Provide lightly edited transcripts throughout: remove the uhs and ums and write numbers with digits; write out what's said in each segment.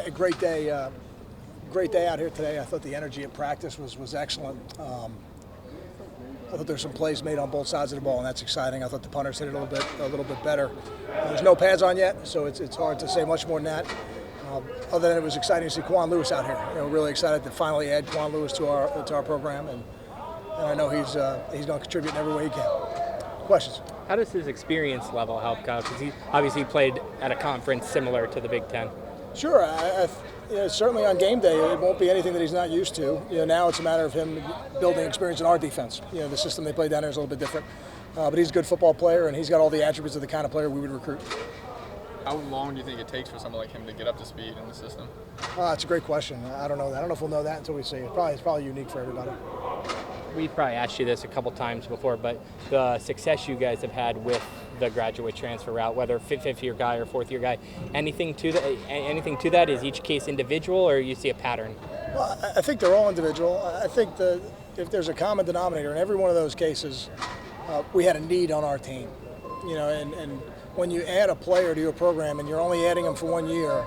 A great day out here today. I thought the energy at practice was excellent. I thought there were some plays made on both sides of the ball, and that's exciting. I thought the punters hit it a little bit better. There's no pads on yet, so it's hard to say much more than that. Other than it was exciting to see Quan Lewis out here. Really excited to finally add Quan Lewis to our program, and I know he's going to contribute in every way he can. Questions? How does his experience level help Kyle? Because he obviously played at a conference similar to the Big Ten. Sure. Certainly on game day, it won't be anything that he's not used to. Now it's a matter of him building experience in our defense. The system they play down there is a little bit different. But he's a good football player, and he's got all the attributes of the kind of player we would recruit. How long do you think it takes for someone like him to get up to speed in the system? It's a great question. I don't know. I don't know if we'll know that until we see it. It's probably unique for everybody. We've probably asked you this a couple times before, but the success you guys have had with the graduate transfer route, whether fifth-year guy or fourth-year guy, anything to that? Is each case individual, or you see a pattern? Well, I think they're all individual. I think if there's a common denominator in every one of those cases, we had a need on our team. And when you add a player to your program and you're only adding him for 1 year,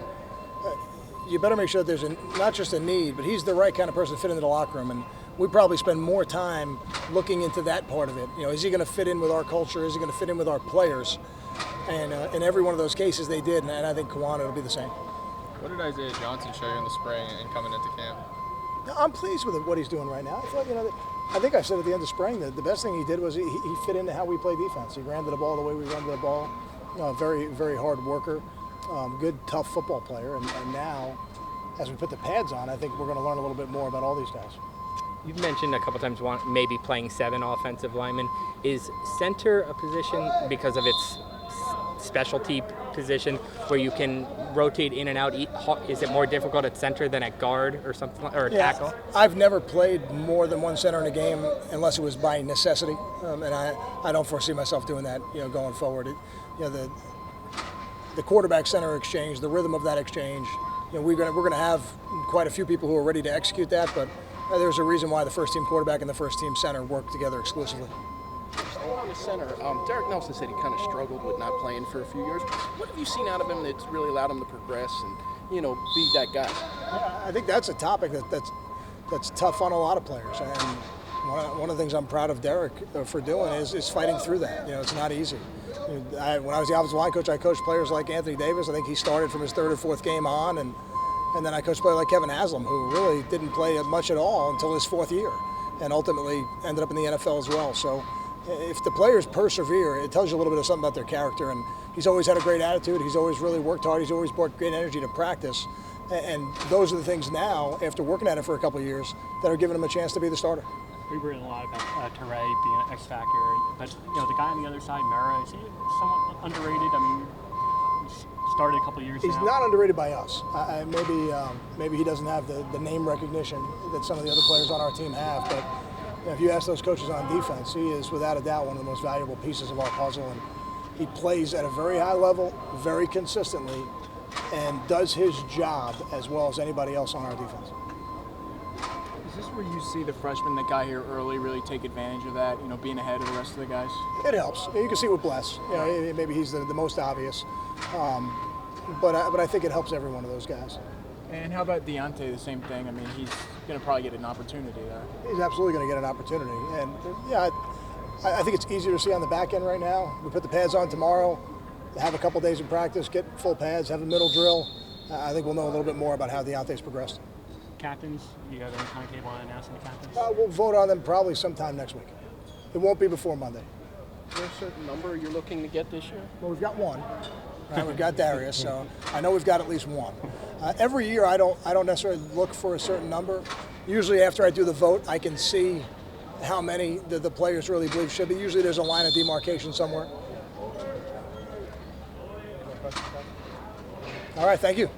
you better make sure that there's not just a need, but he's the right kind of person to fit into the locker room. And we probably spend more time looking into that part of it. Is he going to fit in with our culture? Is he going to fit in with our players? And in every one of those cases, they did, and I think Kiwana will be the same. What did Isaiah Johnson show you in the spring and coming into camp? I'm pleased with what he's doing right now. I think I said at the end of spring that the best thing he did was he fit into how we play defense. He ran to the ball the way we run to the ball. Very, very hard worker, good, tough football player. And now, as we put the pads on, I think we're going to learn a little bit more about all these guys. You've mentioned a couple times maybe playing 7 offensive linemen. Is center a position because of its specialty position where you can rotate in and out? Is it more difficult at center than at guard or something, or a tackle? I've never played more than one center in a game unless it was by necessity, and I don't foresee myself doing that going forward. The quarterback center exchange, the rhythm of that exchange, we're going to have quite a few people who are ready to execute that, but there's a reason why the first team quarterback and the first team center work together exclusively. On the center, Derek Nelson said he kind of struggled with not playing for a few years. What have you seen out of him that's really allowed him to progress and be that guy? I think that's a topic that's tough on a lot of players, and one of the things I'm proud of Derek for doing is fighting through that. It's not easy. When I was the offensive line coach, I coached players like Anthony Davis. I think he started from his 3rd or 4th game on, and then I coached players like Kevin Haslam, who really didn't play much at all until his 4th year, and ultimately ended up in the NFL as well. So if the players persevere, it tells you a little bit of something about their character. And he's always had a great attitude. He's always really worked hard. He's always brought great energy to practice. And those are the things now, after working at it for a couple of years, that are giving him a chance to be the starter. We've written a lot about Teray being an X factor, but the guy on the other side, Mara, is he somewhat underrated? I mean, he started a couple of years He's now. not underrated by us. Maybe he doesn't have the name recognition that some of the other players on our team have, but if you ask those coaches on defense, he is without a doubt one of the most valuable pieces of our puzzle, and he plays at a very high level, very consistently, and does his job as well as anybody else on our defense. Is this where you see the freshmen that got here early really take advantage of that, being ahead of the rest of the guys? It helps. You can see it with Bless. Maybe he's the most obvious, but I think it helps every one of those guys. And how about Deontay, the same thing? I mean, he's going to probably get an opportunity there. He's absolutely going to get an opportunity. And, I think it's easier to see on the back end right now. We put the pads on tomorrow, have a couple days of practice, get full pads, have a middle drill. I think we'll know a little bit more about how Deontay's progressed. Captains, you have any timetable on announcing the captains? We'll vote on them probably sometime next week. It won't be before Monday. Is there a certain number you're looking to get this year? Well, we've got one. Right, we've got Darius, so I know we've got at least one. Every year, I don't necessarily look for a certain number. Usually, after I do the vote, I can see how many the players really believe should be. Usually, there's a line of demarcation somewhere. All right, thank you.